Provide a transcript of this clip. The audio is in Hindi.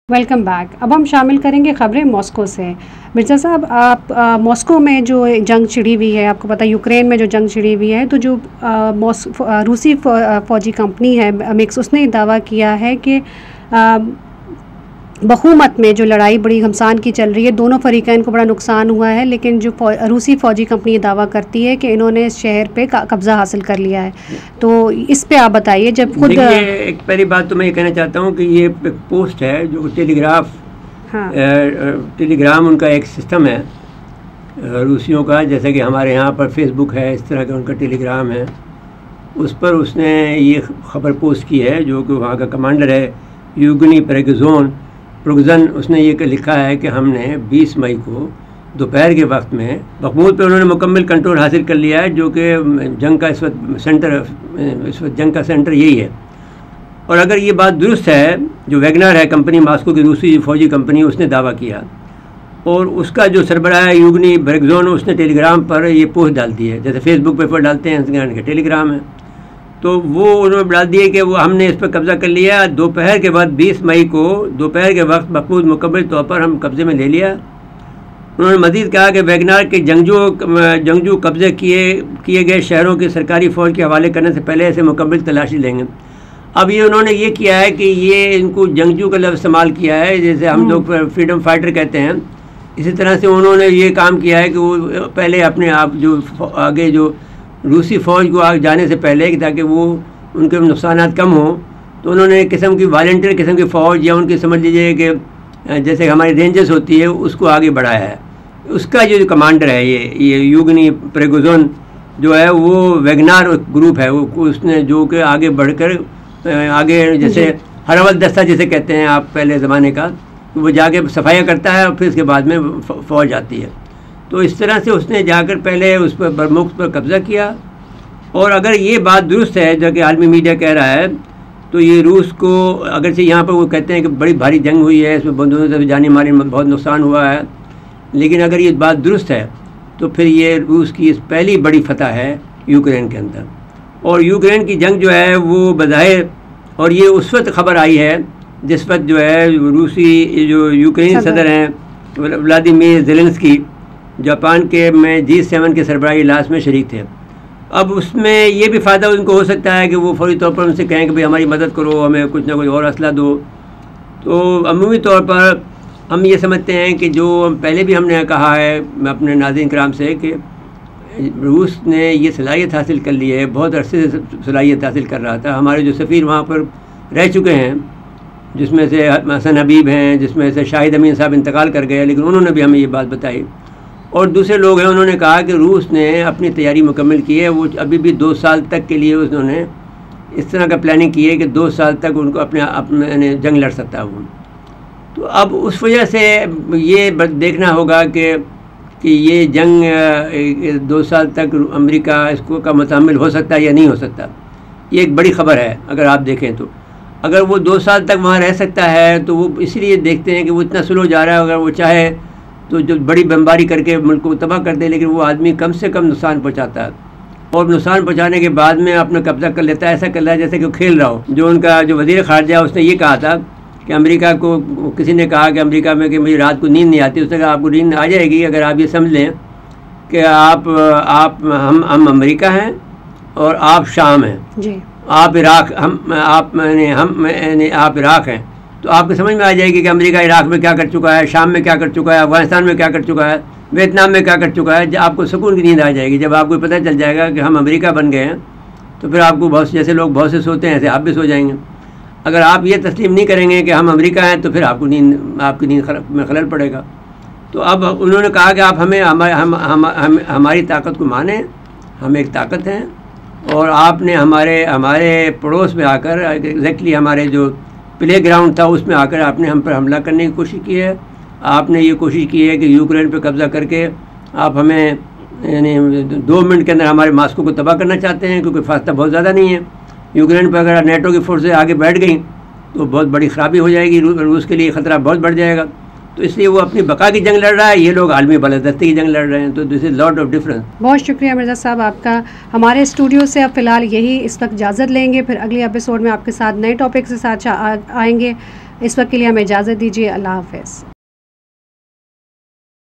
Welcome back. अब हम शामिल करेंगे ख़बरें मॉस्को से। मिर्ज़ा साहब, आप मॉस्को में जो जंग छिड़ी हुई है, आपको पता है यूक्रेन में जो जंग छिड़ी हुई है, तो जो रूसी फ़ौजी कंपनी है मिक्स, उसने दावा किया है कि बखूमत में जो लड़ाई बड़ी घमसान की चल रही है, दोनों फ़रीक़ैन को बड़ा नुकसान हुआ है, लेकिन जो रूसी फ़ौजी कंपनी ये दावा करती है कि इन्होंने इस शहर पे कब्ज़ा हासिल कर लिया है। तो इस पे आप बताइए। जब खुद एक पहली बात तो मैं ये कहना चाहता हूँ कि ये एक पोस्ट है जो टेलीग्राम उनका एक सिस्टम है रूसियों का, जैसे कि हमारे यहाँ पर फेसबुक है, इस तरह का उनका टेलीग्राम है। उस पर उसने ये ख़बर पोस्ट की है, जो कि वहाँ का कमांडर है यूगनी प्रोगजन, उसने ये लिखा है कि हमने 20 मई को दोपहर के वक्त में बखमूद पर उन्होंने मुकम्मल कंट्रोल हासिल कर लिया है, जो कि जंग का इस वक्त जंग का सेंटर यही है। और अगर ये बात दुरुस्त है, जो वैगनर है कंपनी, मॉस्को की रूसी फ़ौजी कंपनी, उसने दावा किया, और उसका जो सरबराह है यूगनी ब्रेगजोन, उसने टेलीग्राम पर ये पोस्ट डाल दी है, जैसे फेसबुक पर डालते हैं, इंस्टाग्राम का टेलीग्राम है, तो वो उन्होंने डाल दिए कि वो हमने इस पर कब्ज़ा कर लिया दोपहर के बाद 20 मई को दोपहर के वक्त बखूद मुकम्मल तौर पर हम कब्ज़े में ले लिया। उन्होंने मज़ीद कहा कि वैगनर के जंगजू कब्ज़े किए गए शहरों की सरकारी फ़ौज के हवाले करने से पहले ऐसे मुकम्मल तलाशी लेंगे। अब ये उन्होंने ये किया है कि ये इनको जंगजू का लफ्ज़ इस्तेमाल किया है, जैसे हम लोग फ्रीडम फाइटर कहते हैं, इसी तरह से उन्होंने ये काम किया है कि वो पहले अपने आप जो आगे जो रूसी फ़ौज को आगे जाने से पहले, ताकि वो उनके नुकसान कम हों, तो उन्होंने एक किस्म की वॉलंटियर किस्म की फ़ौज, या उनकी समझ लीजिए कि जैसे हमारी रेंजर्स होती है, उसको आगे बढ़ाया है। उसका जो कमांडर है ये यूगनी प्रेगोजन जो है, वो वैगनर ग्रुप है, वो उसने जो कि आगे बढ़कर आगे जैसे हरवल दस्ता जिसे कहते हैं आप पहले ज़माने का, वो जाके सफाइयाँ करता है और फिर उसके बाद में फ़ौज आती है। तो इस तरह से उसने जाकर पहले उस पर बरमुख पर कब्ज़ा किया। और अगर ये बात दुरुस्त है जो कि आलमी मीडिया कह रहा है, तो ये रूस को, अगर से यहाँ पर वो कहते हैं कि बड़ी भारी जंग हुई है, इसमें बंदूकों से जानी मानी बहुत नुकसान हुआ है, लेकिन अगर ये बात दुरुस्त है तो फिर ये रूस की इस पहली बड़ी फतह है यूक्रेन के अंदर। और यूक्रेन की जंग जो है वो बज़ाहिर, और ये उस वक्त ख़बर आई है जिस वक्त जो है रूसी जो यूक्रेनी सदर हैं व्लादिमीर ज़ेलेंस्की जापान के में G7 के सरबराही इजलास में शरीक थे। अब उसमें ये भी फ़ायदा उनको हो सकता है कि वो फौरी तौर पर उनसे कहें कि भाई हमारी मदद करो, हमें कुछ ना कुछ और असला दो। तो अमूमी तौर पर हम ये समझते हैं कि जो पहले भी हमने कहा है अपने नाज़रीन कराम से, कि रूस ने ये सलाहियत हासिल कर ली है, बहुत अरसे से सलाहियत हासिल कर रहा था। हमारे जो सफ़ीर वहाँ पर रह चुके हैं, जिसमें से हसन हबीब हैं, जिसमें से शाहिद अमीन साहब इंतकाल कर गए, लेकिन उन्होंने भी हमें ये बात बताई, और दूसरे लोग हैं, उन्होंने कहा कि रूस ने अपनी तैयारी मुकम्मल की है। वो अभी भी 2 साल तक के लिए उन्होंने इस तरह का प्लानिंग की है कि 2 साल तक उनको अपने जंग लड़ सकता है वो। तो अब उस वजह से ये देखना होगा कि ये जंग 2 साल तक अमेरिका इसको का मुतामिल हो सकता है या नहीं हो सकता। ये एक बड़ी ख़बर है अगर आप देखें तो। अगर वो 2 साल तक वहाँ रह सकता है तो वो इसलिए देखते हैं कि वो इतना स्लो जा रहा है, अगर वो चाहे तो जो बड़ी बमबारी करके मुल्क को तबाह कर दे, लेकिन वो आदमी कम से कम नुकसान पहुंचाता है, और नुकसान पहुंचाने के बाद में अपना कब्ज़ा कर लेता है। ऐसा कर रहा है जैसे कि वो खेल रहा हो। जो उनका जो वज़ीर ख़ारजा उसने ये कहा था कि अमेरिका को, किसी ने कहा कि अमेरिका में कि मुझे रात को नींद नहीं आती, उसने कहा आपको नींद आ जाएगी अगर आप ये समझ लें कि हम अमेरिका हैं और आप शाम हैं जी, आप इराक़, आप इराक़ हैं, तो आपको समझ में आ जाएगी कि अमेरिका इराक़ में क्या कर चुका है, शाम में क्या कर चुका है, अफ़गानिस्तान में क्या कर चुका है, वियतनाम में क्या कर चुका है। आपको सुकून की नींद आ जाएगी जब आपको पता चल जाएगा कि हम अमेरिका बन गए हैं। तो फिर आपको बहुत, जैसे लोग बहुत से सोते हैं ऐसे आप भी सो जाएंगे। अगर आप ये तस्लीम नहीं करेंगे कि हम अमेरिका हैं, तो फिर आपकी नींद में खलल पड़ेगा। तो अब उन्होंने कहा कि आप हमारी ताकत को माने, हम एक ताकत हैं, और आपने हमारे पड़ोस में आकर एग्जैक्टली हमारे जो प्ले ग्राउंड था उसमें आकर आपने हम पर हमला करने की कोशिश की है। आपने ये कोशिश की है कि यूक्रेन पे कब्ज़ा करके आप हमें यानी 2 मिनट के अंदर हमारे मॉस्को को तबाह करना चाहते हैं, क्योंकि फासला बहुत ज़्यादा नहीं है। यूक्रेन पर अगर नेटो की फोर्सें आगे बैठ गई तो बहुत बड़ी ख़राबी हो जाएगी, रूस के लिए ख़तरा बहुत बढ़ जाएगा। तो इसलिए वो अपनी बका की जंग लड़ रहा है, ये लोग आलमी बालादस्ती की जंग लड़ रहे हैं। तो this is lot of difference. बहुत शुक्रिया मिर्ज़ा साहब आपका। हमारे स्टूडियो से अब फ़िलहाल यही इस वक्त इजाज़त लेंगे, फिर अगले एपिसोड में आपके साथ नए टॉपिक के साथ आएंगे। इस वक्त के लिए हमें इजाज़त दीजिए। अल्लाह हाफ़िज़।